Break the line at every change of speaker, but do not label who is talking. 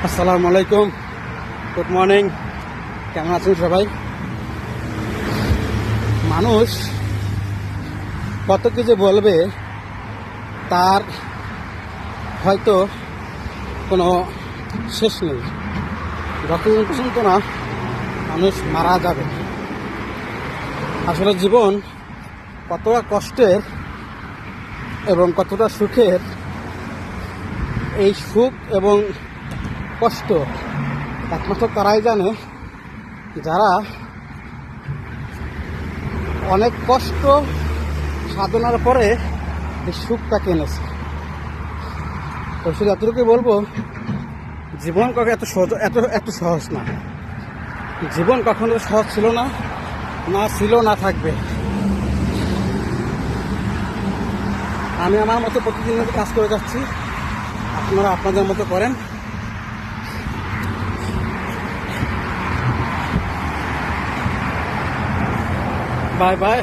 আসসালামু আলাইকুম, good morning. কেমন আছেন সবাই? মানুষ কত কিছু বলবে তার হয়তো কোনো শেষ নেই। যতদিন পর্যন্ত না মানুষ মারা যাবে। আসলে জীবন কতটা কষ্টের এবং কতটা সুখের, এই সুখ এবং কষ্ট একমাত্র তারাই জানে যারা অনেক কষ্ট সাধনার পরে এই সুখটাকে এনেছে। তো শুধু এতটুকুই বলবো, জীবন কখনো এত সহজ না। জীবন কখনো সহজ ছিল না, না ছিল, না থাকবে। আমি আমার মতো প্রতিদিন কাজ করে যাচ্ছি, আপনারা আপনাদের মতো করেন। Bye bye.